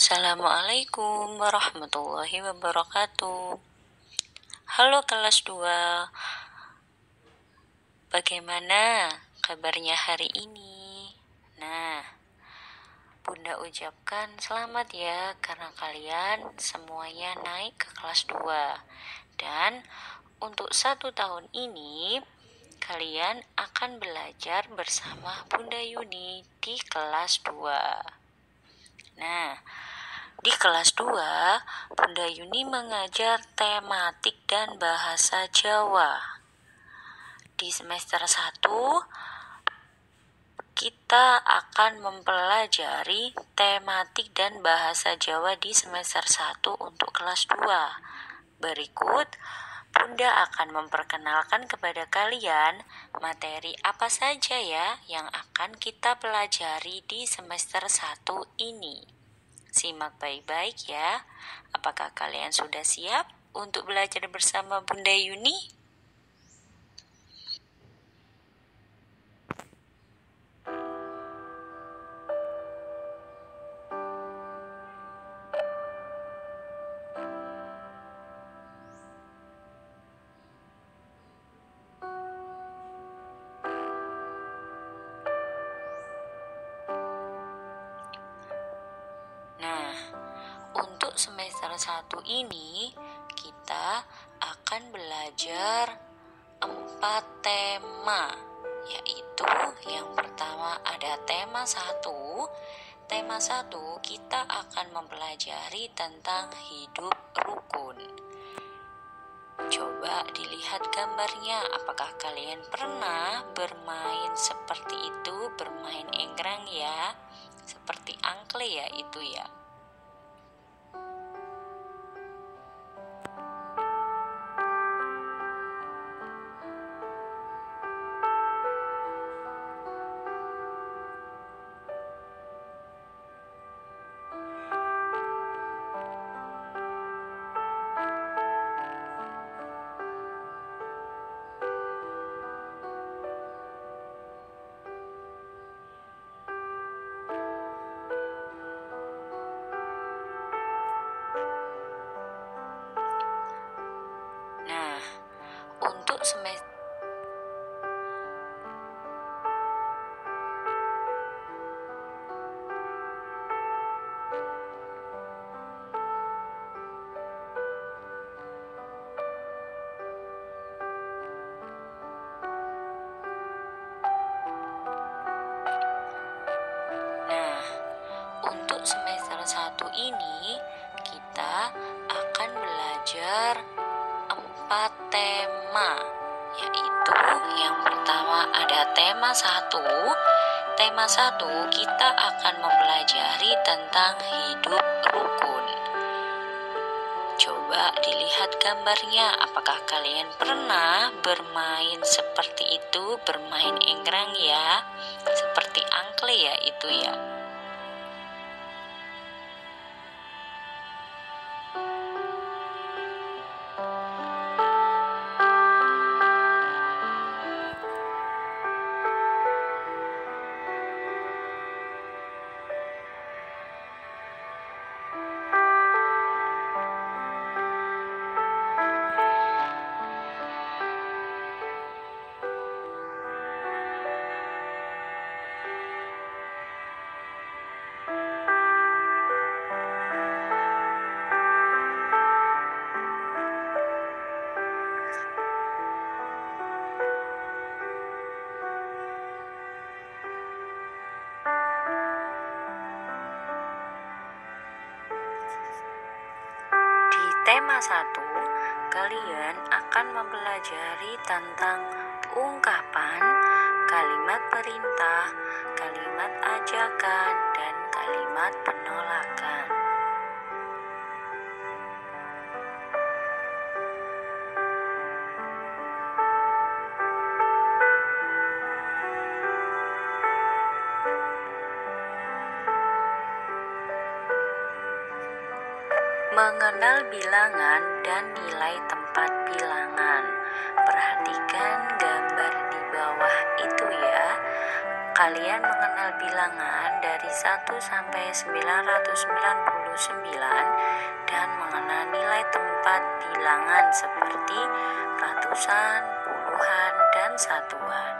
Assalamualaikum warahmatullahi wabarakatuh. Halo kelas 2, bagaimana kabarnya hari ini? Nah, Bunda ucapkan selamat ya karena kalian semuanya naik ke kelas 2. Dan untuk 1 tahun ini, kalian akan belajar bersama Bunda Yuni di kelas 2. Nah, di kelas 2, Bunda Yuni mengajar tematik dan bahasa Jawa. Di semester 1, kita akan mempelajari tematik dan bahasa Jawa di semester 1 untuk kelas 2. Berikut, Bunda akan memperkenalkan kepada kalian materi apa saja ya yang akan kita pelajari di semester 1 ini. Simak baik-baik ya. Apakah kalian sudah siap untuk belajar bersama Bunda Yuni? Nah, untuk semester 1 ini kita akan belajar 4 tema, yaitu yang pertama ada tema 1. Tema 1 kita akan mempelajari tentang hidup rukun. Coba dilihat gambarnya, apakah kalian pernah bermain seperti itu, bermain enggrang ya, seperti angklung ya itu ya. Nah, untuk semester Untuk semester 1 ini kita akan belajar 4 tema, yaitu yang pertama ada tema 1. Tema 1 kita akan mempelajari tentang hidup rukun. Coba dilihat gambarnya, apakah kalian pernah bermain seperti itu, bermain enggrang ya, seperti angklung ya itu ya. Tema 1, kalian akan mempelajari tentang ungkapan, kalimat perintah, kalimat ajakan, dan kalimat penolakan. Mengenal bilangan dan nilai tempat bilangan. Perhatikan gambar di bawah itu ya. Kalian mengenal bilangan dari 1 sampai 999 dan mengenal nilai tempat bilangan seperti ratusan, puluhan, dan satuan.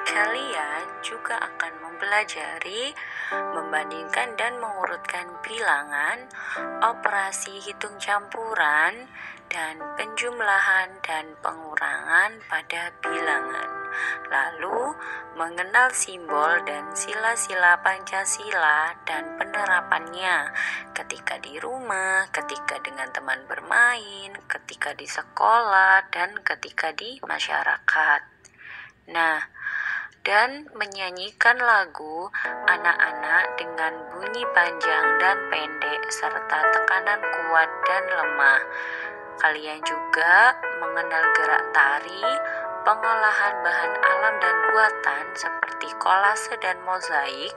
Kalian juga akan mempelajari membandingkan dan mengurutkan bilangan, operasi hitung campuran, dan penjumlahan dan pengurangan pada bilangan. Lalu, mengenal simbol dan sila-sila Pancasila dan penerapannya ketika di rumah, ketika dengan teman bermain, ketika di sekolah, dan ketika di masyarakat. Nah, dan menyanyikan lagu anak-anak dengan bunyi panjang dan pendek serta tekanan kuat dan lemah. Kalian juga mengenal gerak tari, pengolahan bahan alam dan buatan seperti kolase dan mozaik,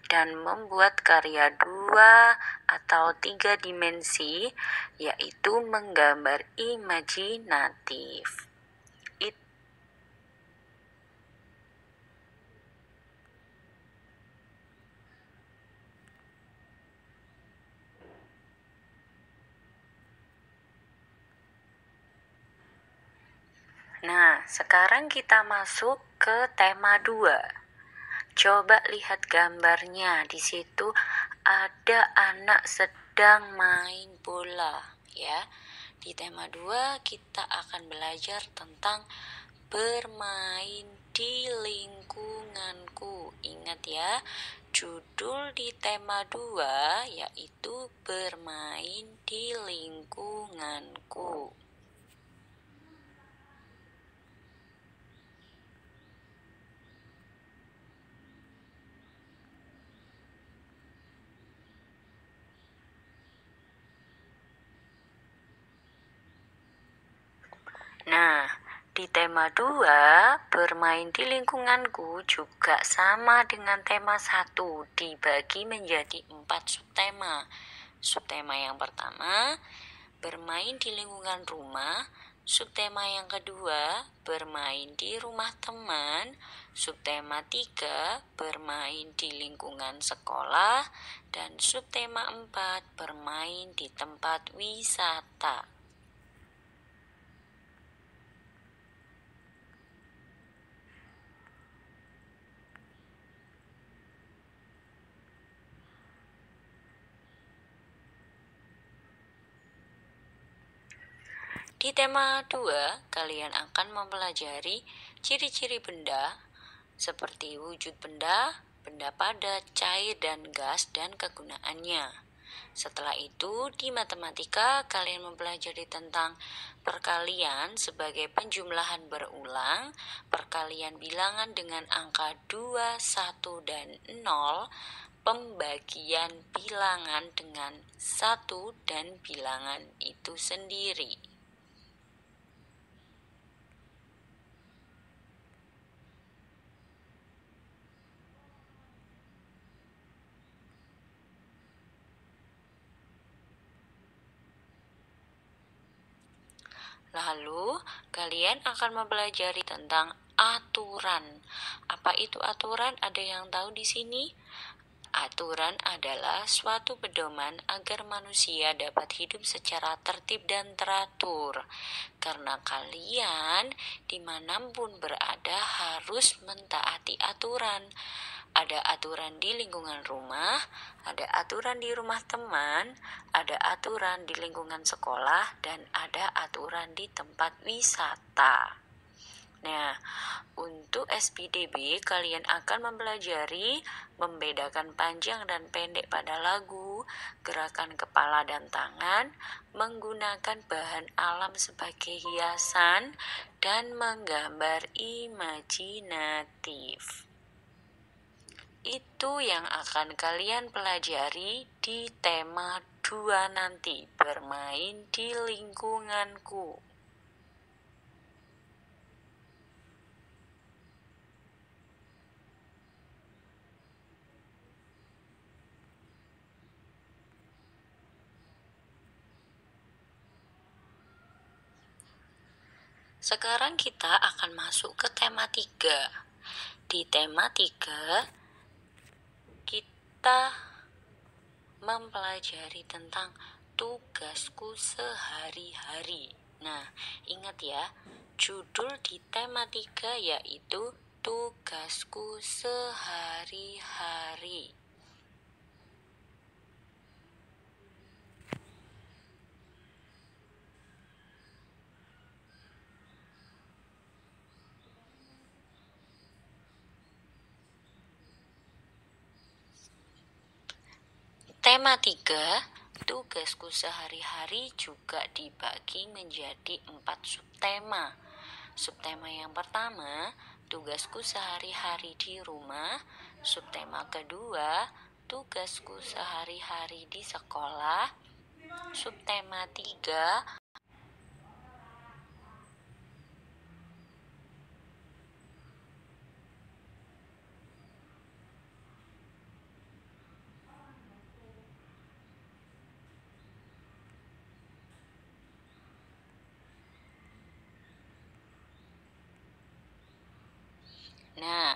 dan membuat karya 2 atau 3 dimensi, yaitu menggambar imajinatif. Nah, sekarang kita masuk ke tema 2. Coba lihat gambarnya. Di situ ada anak sedang main bola, ya. Di tema 2 kita akan belajar tentang bermain di lingkunganku. Ingat ya, judul di tema 2 yaitu bermain di lingkunganku. Nah, di tema 2, bermain di lingkunganku juga sama dengan tema 1, dibagi menjadi 4 subtema. Subtema yang pertama, bermain di lingkungan rumah. Subtema yang kedua, bermain di rumah teman. Subtema 3, bermain di lingkungan sekolah. Dan subtema 4, bermain di tempat wisata. Di tema 2, kalian akan mempelajari ciri-ciri benda seperti wujud benda, benda padat, cair, dan gas, dan kegunaannya. Setelah itu, di matematika, kalian mempelajari tentang perkalian sebagai penjumlahan berulang, perkalian bilangan dengan angka 2, 1, dan 0, pembagian bilangan dengan 1 dan bilangan itu sendiri. Lalu, kalian akan mempelajari tentang aturan. Apa itu aturan? Ada yang tahu di sini? Aturan adalah suatu pedoman agar manusia dapat hidup secara tertib dan teratur. Karena kalian dimanapun berada harus mentaati aturan. Ada aturan di lingkungan rumah, ada aturan di rumah teman, ada aturan di lingkungan sekolah, dan ada aturan di tempat wisata. Nah, untuk SPDB kalian akan mempelajari membedakan panjang dan pendek pada lagu, gerakan kepala dan tangan, menggunakan bahan alam sebagai hiasan, dan menggambar imajinatif. Itu yang akan kalian pelajari di tema 2 nanti, bermain di lingkunganku. Sekarang kita akan masuk ke tema 3. Di tema 3, kita mempelajari tentang tugasku sehari-hari. Nah, ingat ya, judul di tema 3 yaitu tugasku sehari-hari. Tema 3, tugasku sehari-hari juga dibagi menjadi 4 subtema. Subtema yang pertama, tugasku sehari-hari di rumah. Subtema kedua, tugasku sehari-hari di sekolah. Subtema 3, Nah,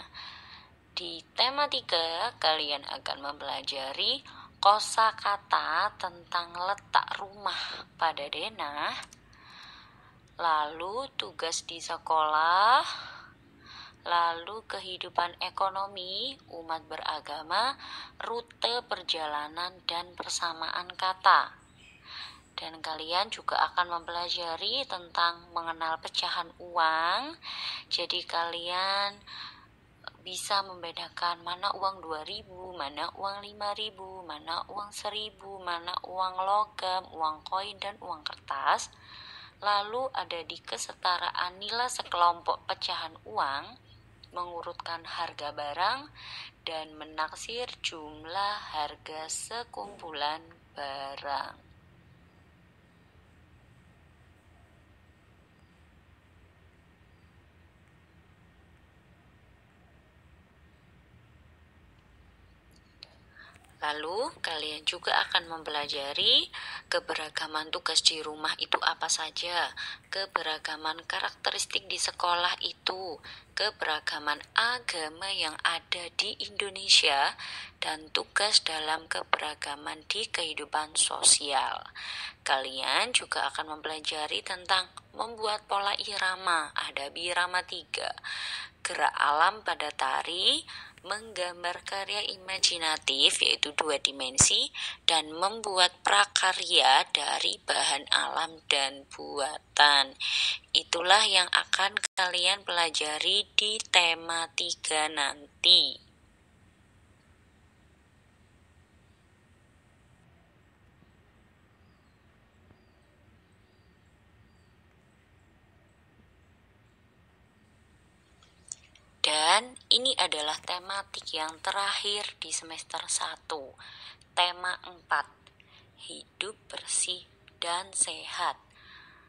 di tema 3 kalian akan mempelajari kosakata tentang letak rumah pada denah, lalu tugas di sekolah, lalu kehidupan ekonomi, umat beragama, rute perjalanan, dan persamaan kata. Dan kalian juga akan mempelajari tentang mengenal pecahan uang. Jadi kalian bisa membedakan mana uang 2.000, mana uang 5.000, mana uang 1.000, mana uang logam, uang koin, dan uang kertas. Lalu ada di kesetaraan nilai sekelompok pecahan uang, mengurutkan harga barang, dan menaksir jumlah harga sekumpulan barang. Lalu, kalian juga akan mempelajari keberagaman tugas di rumah itu apa saja, keberagaman karakteristik di sekolah itu, keberagaman agama yang ada di Indonesia, dan tugas dalam keberagaman di kehidupan sosial. Kalian juga akan mempelajari tentang membuat pola irama, ada birama 3, gerak alam pada tari, menggambar karya imajinatif yaitu 2 dimensi, dan membuat prakarya dari bahan alam dan buatan. Itulah yang akan kalian pelajari di tema 3 nanti. Dan ini adalah tematik yang terakhir di semester 1. Tema 4, hidup bersih dan sehat.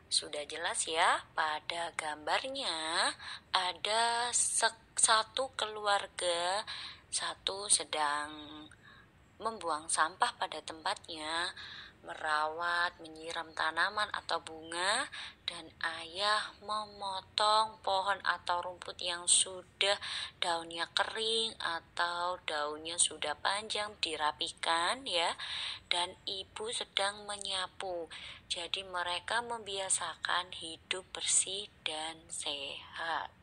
Sudah jelas ya, pada gambarnya ada satu keluarga, satu sedang membuang sampah pada tempatnya, merawat, menyiram tanaman atau bunga, dan ayah memotong pohon atau rumput yang sudah daunnya kering atau daunnya sudah panjang dirapikan ya, dan ibu sedang menyapu. Jadi mereka membiasakan hidup bersih dan sehat.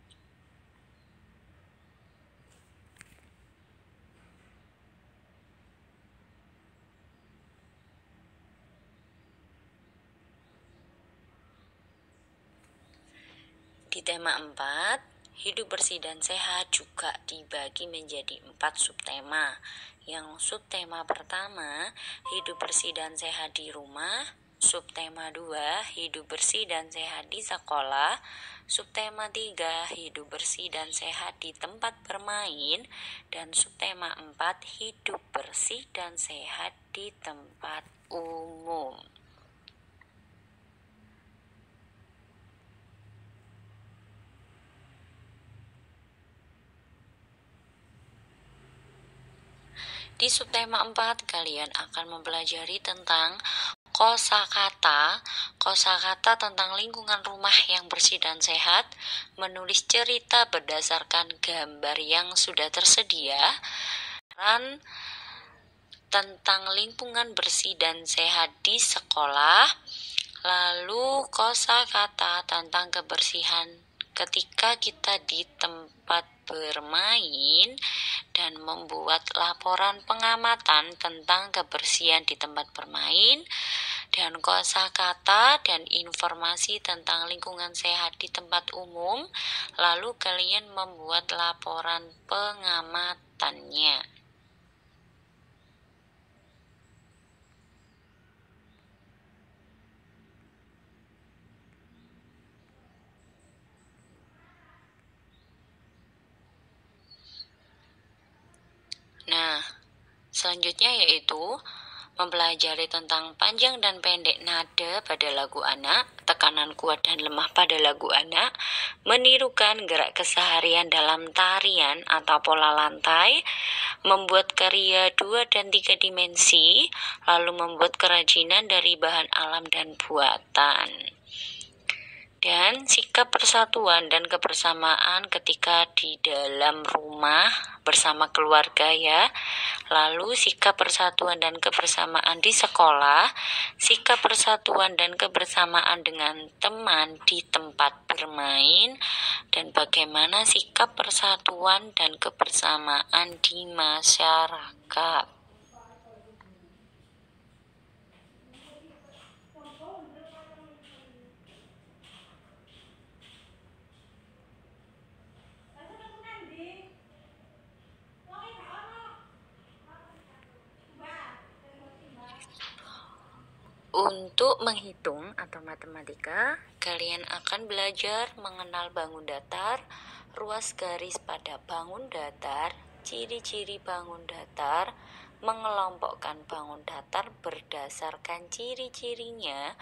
Di tema 4, hidup bersih dan sehat juga dibagi menjadi 4 subtema. Yang subtema pertama, hidup bersih dan sehat di rumah. Subtema 2, hidup bersih dan sehat di sekolah. Subtema 3, hidup bersih dan sehat di tempat bermain. Dan subtema 4, hidup bersih dan sehat di tempat umum. Di subtema 4, kalian akan mempelajari tentang Kosakata tentang lingkungan rumah yang bersih dan sehat, menulis cerita berdasarkan gambar yang sudah tersedia, tentang lingkungan bersih dan sehat di sekolah, lalu kosakata tentang kebersihan ketika kita di tempat bermain, dan membuat laporan pengamatan tentang kebersihan di tempat bermain, dan kosakata dan informasi tentang lingkungan sehat di tempat umum, lalu kalian membuat laporan pengamatannya. Nah, selanjutnya yaitu mempelajari tentang panjang dan pendek nada pada lagu anak, tekanan kuat dan lemah pada lagu anak, menirukan gerak keseharian dalam tarian atau pola lantai, membuat karya 2 dan 3 dimensi, lalu membuat kerajinan dari bahan alam dan buatan. Dan sikap persatuan dan kebersamaan ketika di dalam rumah bersama keluarga ya. Lalu sikap persatuan dan kebersamaan di sekolah, sikap persatuan dan kebersamaan dengan teman di tempat bermain, dan bagaimana sikap persatuan dan kebersamaan di masyarakat. Untuk menghitung atau matematika, kalian akan belajar mengenal bangun datar, ruas garis pada bangun datar, ciri-ciri bangun datar, mengelompokkan bangun datar berdasarkan ciri-cirinya,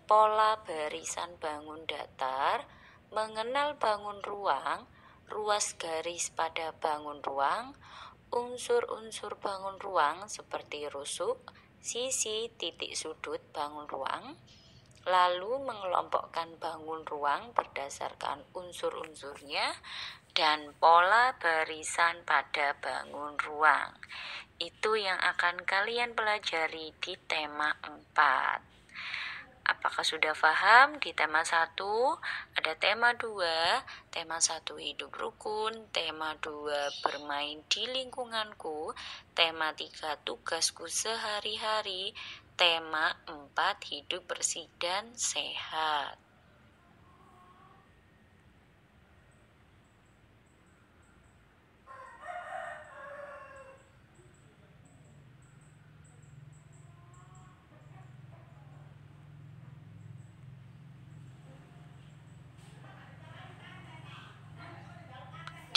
pola barisan bangun datar, mengenal bangun ruang, ruas garis pada bangun ruang, unsur-unsur bangun ruang seperti rusuk, sisi, titik sudut bangun ruang, lalu mengelompokkan bangun ruang berdasarkan unsur-unsurnya dan pola barisan pada bangun ruang. Itu yang akan kalian pelajari di tema 4. Apakah sudah paham? Di tema 1 ada tema 2, tema 1 hidup rukun, tema 2 bermain di lingkunganku, tema 3 tugasku sehari-hari, tema 4 hidup bersih dan sehat.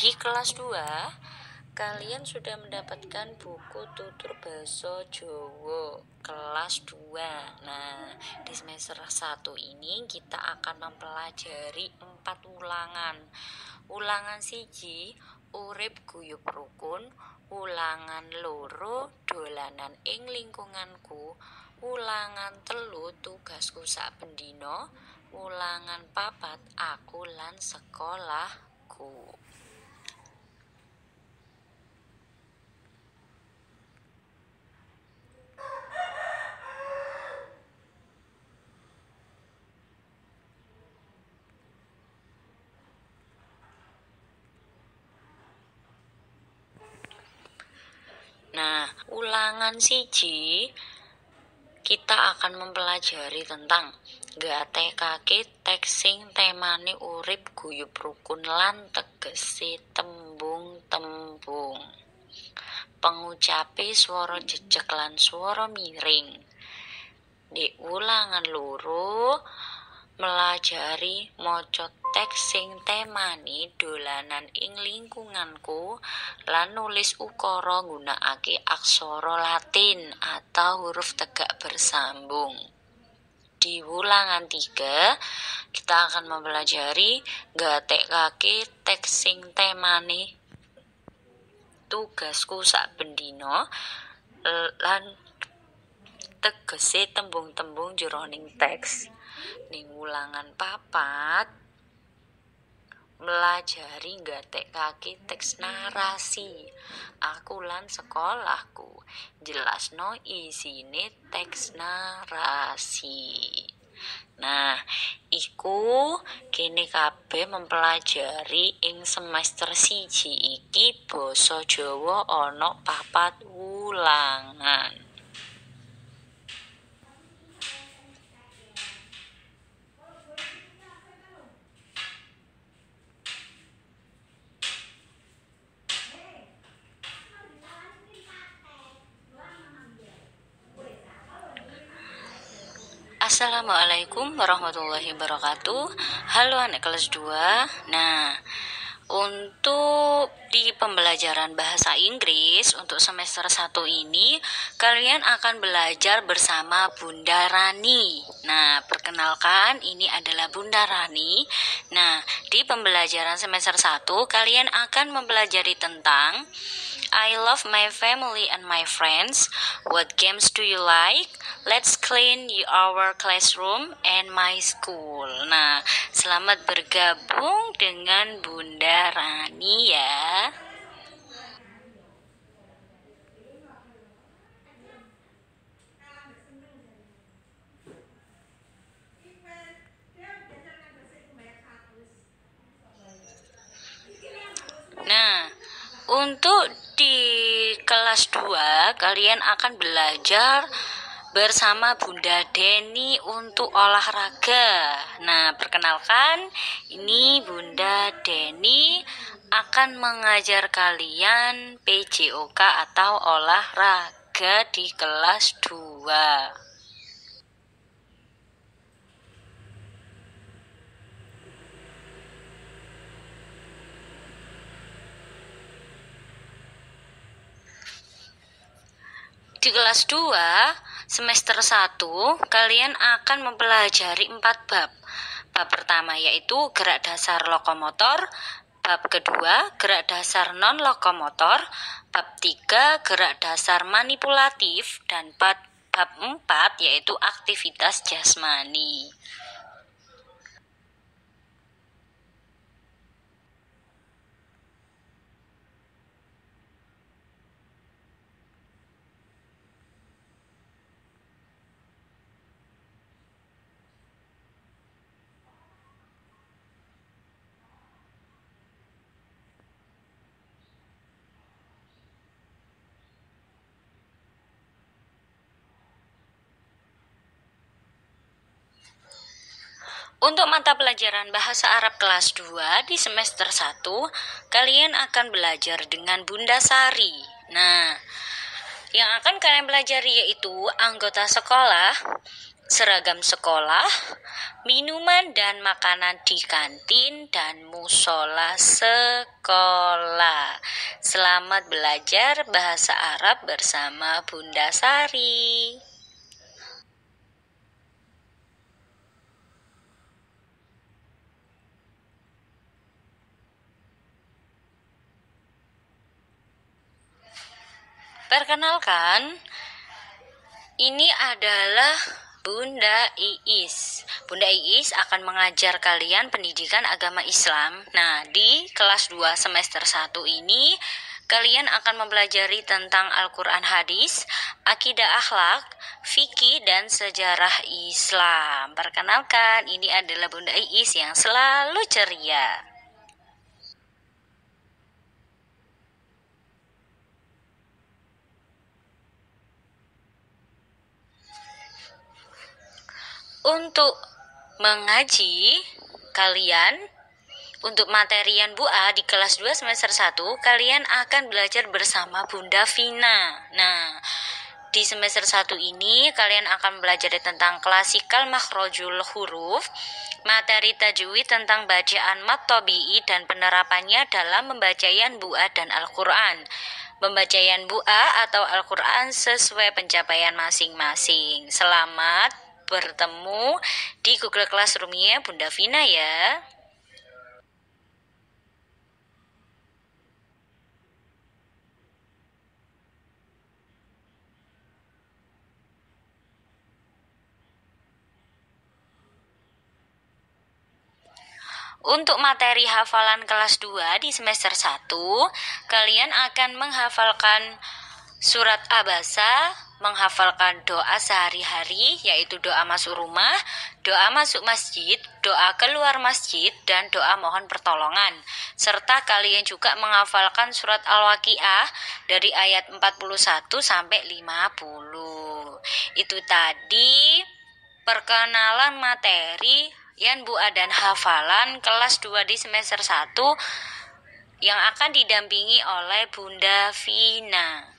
Di kelas 2, kalian sudah mendapatkan buku tutur basa Jawa kelas 2. Nah, di semester 1 ini kita akan mempelajari 4 ulangan. Ulangan 1, urip guyub rukun. Ulangan 2, dolanan ing lingkunganku. Ulangan 3, tugasku sak pendino. Ulangan 4, aku lan sekolahku. Nah, ulangan 1 kita akan mempelajari tentang gatekake teks sing temane urip guyub rukun lan tegese tembung-tembung. Pengucape swara jejeg lan swara miring. Di ulangan 2 melajari maca teks sing temane dolanan ing lingkunganku lan nulis ukara nggunakake aksara Latin atau huruf tegak bersambung. Di ulangan 3 kita akan mempelajari gatekake teks sing temane tugasku sak bendino lan tegese tembung-tembung jroning teks. Ning ulangan 4 melajari nggatekake teks narasi. Aku lan sekolahku jelasno isine teks narasi. Nah, iku kene kabeh mempelajari ing semester 1 iki basa Jawa ana 4 ulangan. Assalamualaikum warahmatullahi wabarakatuh. Halo anak kelas 2. Nah, untuk di pembelajaran bahasa Inggris untuk semester 1 ini kalian akan belajar bersama Bunda Rani. Nah, perkenalkan, ini adalah Bunda Rani. Nah, di pembelajaran semester 1 kalian akan mempelajari tentang I love my family and my friends. What games do you like? Let's clean our classroom and my school. Nah, selamat bergabung dengan Bunda Rani ya. Nah, untuk di kelas 2 kalian akan belajar bersama Bunda Deni untuk olahraga. Nah, perkenalkan, ini Bunda Deni akan mengajar kalian PJOK atau olahraga di kelas 2. Di kelas 2, semester 1, kalian akan mempelajari 4 bab. Bab pertama yaitu gerak dasar lokomotor, bab kedua gerak dasar non-lokomotor, bab 3 gerak dasar manipulatif, dan bab 4 yaitu aktivitas jasmani. Untuk mata pelajaran Bahasa Arab kelas 2 di semester 1, kalian akan belajar dengan Bunda Sari. Nah, yang akan kalian pelajari yaitu anggota sekolah, seragam sekolah, minuman dan makanan di kantin, dan musola sekolah. Selamat belajar Bahasa Arab bersama Bunda Sari. Perkenalkan, ini adalah Bunda Iis. Bunda Iis akan mengajar kalian pendidikan agama Islam. Nah, di kelas 2 semester 1 ini, kalian akan mempelajari tentang Al-Quran hadis, akidah akhlak, fikih, dan sejarah Islam. Perkenalkan, ini adalah Bunda Iis yang selalu ceria. Untuk mengaji kalian, untuk materian Bu A di kelas 2 semester 1, kalian akan belajar bersama Bunda Vina. Nah, di semester 1 ini kalian akan belajar tentang klasikal makhrajul huruf, materi tajwid tentang bacaan mat tabi'i dan penerapannya dalam pembacaan Bu A dan Al-Quran. Pembacaan Bu A atau Al-Quran sesuai pencapaian masing-masing. Selamat bertemu di Google Classroom-nya Bunda Vina ya. Untuk materi hafalan kelas 2 di semester 1, kalian akan menghafalkan surat Abasa, menghafalkan doa sehari-hari, yaitu doa masuk rumah, doa masuk masjid, doa keluar masjid, dan doa mohon pertolongan. Serta kalian juga menghafalkan surat Al-Waqiah dari ayat 41 sampai 50. Itu tadi perkenalan materi Yan Bu dan hafalan kelas 2 di semester 1 yang akan didampingi oleh Bunda Vina.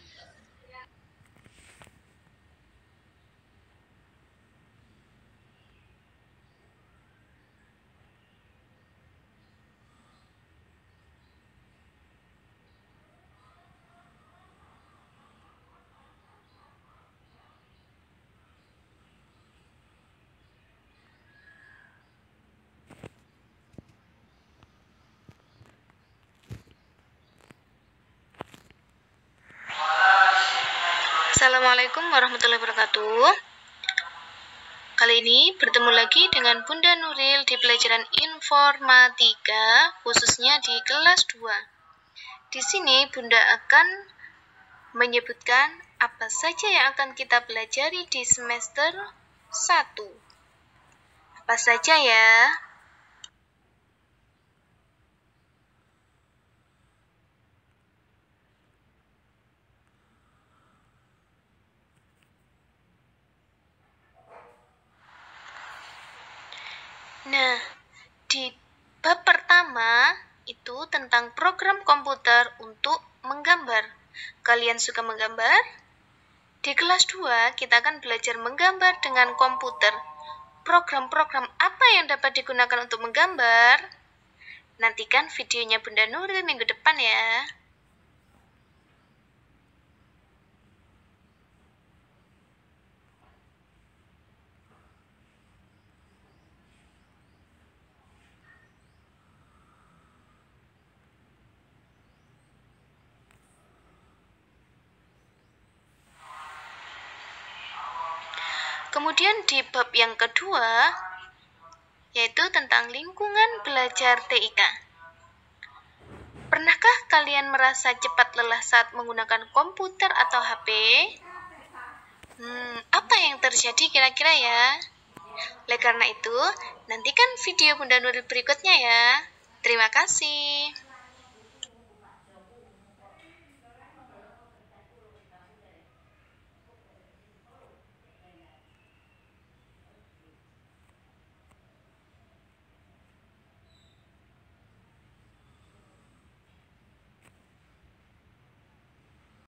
Assalamualaikum warahmatullahi wabarakatuh. Kali ini bertemu lagi dengan Bunda Nuril di pelajaran informatika, khususnya di kelas 2. Di sini Bunda akan menyebutkan apa saja yang akan kita pelajari di semester 1. Apa saja ya? Nah, di bab pertama itu tentang program komputer untuk menggambar. Kalian suka menggambar? Di kelas 2 kita akan belajar menggambar dengan komputer. Program-program apa yang dapat digunakan untuk menggambar? Nantikan videonya Bunda Nuril minggu depan ya. Kemudian di bab yang kedua, yaitu tentang lingkungan belajar TIK. Pernahkah kalian merasa cepat lelah saat menggunakan komputer atau HP? Apa yang terjadi kira-kira ya? Oleh karena itu, nantikan video Bunda Nuril berikutnya ya. Terima kasih.